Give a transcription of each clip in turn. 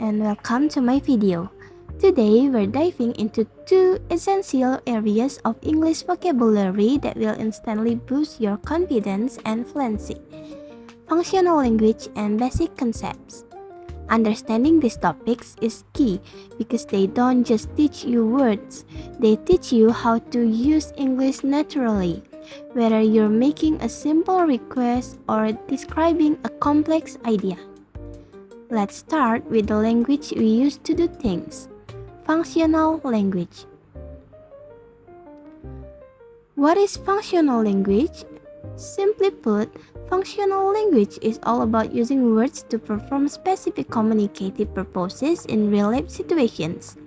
and welcome to my video. Today we're diving into two essential areas of English vocabulary that will instantly boost your confidence and fluency: functional language and basic concepts. Understanding these topics is key because they don't just teach you words, they teach you how to use English naturally, whether you're making a simple request or describing a complex idea. Let's start with the language we use to do things. Functional language. What is functional language? Simply put, functional language is all about using words to perform specific communicative purposes in real-life situations.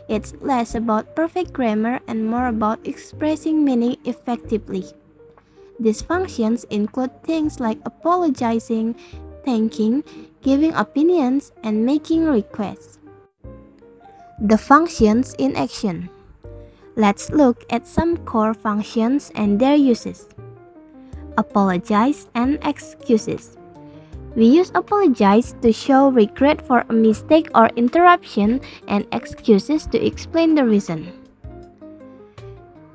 It's less about perfect grammar and more about expressing meaning effectively. These functions include things like apologizing, thanking, giving opinions, and making requests. The functions in action. Let's look at some core functions and their uses. Apologize and excuses. We use apologize to show regret for a mistake or interruption, and excuses to explain the reason.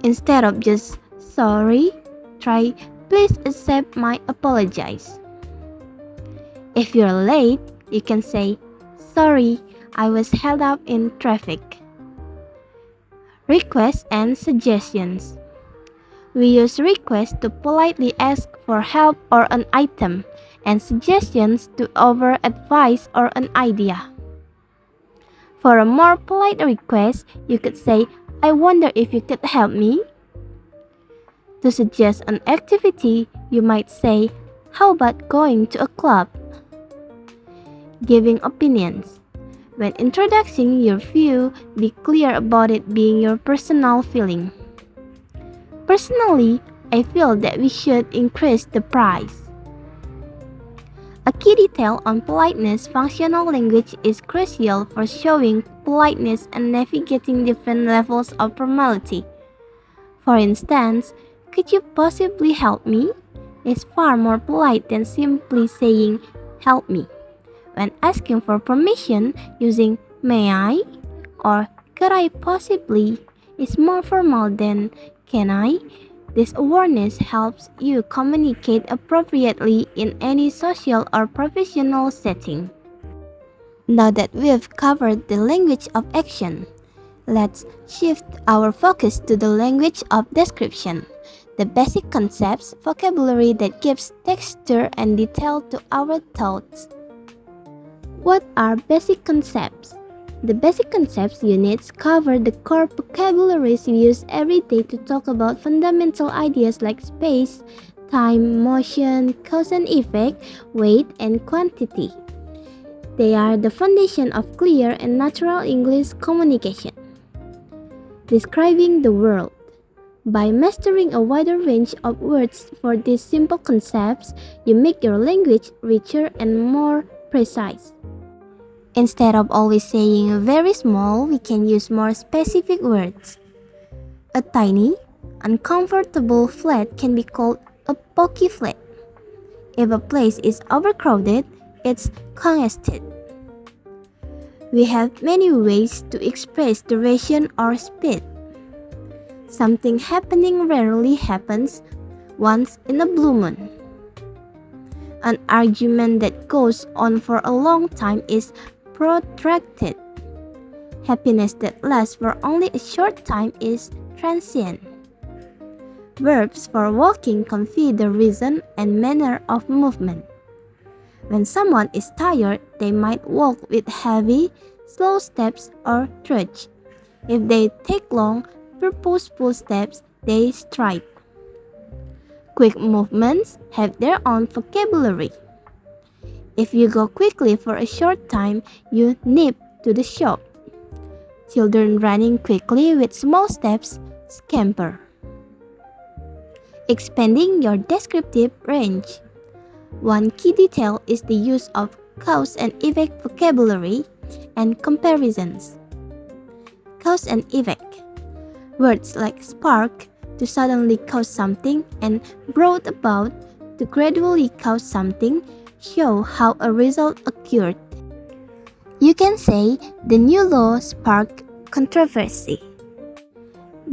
Instead of just sorry, try please accept my apologize. If you're late, you can say, sorry, I was held up in traffic. Requests and suggestions. We use requests to politely ask for help or an item, and suggestions to offer advice or an idea. For a more polite request, you could say, I wonder if you could help me. To suggest an activity, you might say, how about going to a club? Giving opinions. When introducing your view, be clear about it being your personal feeling. Personally, I feel that we should increase the price. A key detail on politeness: functional language is crucial for showing politeness and navigating different levels of formality. For instance, could you possibly help me? Is far more polite than simply saying, help me. When asking for permission, using may I or could I possibly is more formal than can I. This awareness helps you communicate appropriately in any social or professional setting. Now that we've covered the language of action, let's shift our focus to the language of description, the basic concepts, vocabulary that gives texture and detail to our thoughts. What are basic concepts? The basic concepts units cover the core vocabularies we use every day to talk about fundamental ideas like space, time, motion, cause and effect, weight, and quantity. They are the foundation of clear and natural English communication. Describing the world. By mastering a wider range of words for these simple concepts, you make your language richer and more precise. Instead of always saying very small, we can use more specific words. A tiny, uncomfortable flat can be called a pokey flat. If a place is overcrowded, it's congested. We have many ways to express duration or speed. Something happening rarely happens, once in a blue moon. An argument that goes on for a long time is protracted. Happiness that lasts for only a short time is transient. Verbs for walking convey the reason and manner of movement. When someone is tired, they might walk with heavy, slow steps or trudge. If they take long, purposeful steps, they stride. Quick movements have their own vocabulary. If you go quickly for a short time, you nip to the shop. Children running quickly with small steps scamper. Expanding your descriptive range. One key detail is the use of cause and effect vocabulary and comparisons. Cause and effect. Words like spark, to suddenly cause something, and brought about, to gradually cause something, show how a result occurred. You can say the new law sparked controversy.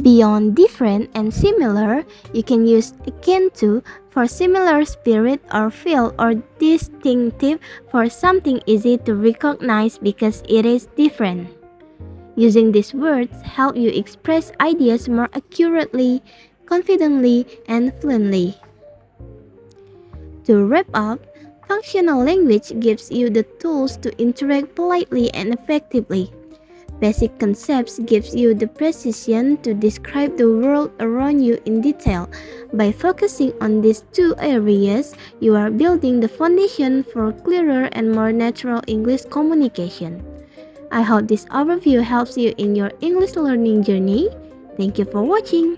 Beyond different and similar, you can use akin to for similar spirit or feel, or distinctive for something easy to recognize because it is different. Using these words help you express ideas more accurately, confidently, and fluently. To wrap up, functional language gives you the tools to interact politely and effectively. Basic concepts gives you the precision to describe the world around you in detail. By focusing on these two areas, you are building the foundation for clearer and more natural English communication. I hope this overview helps you in your English learning journey. Thank you for watching.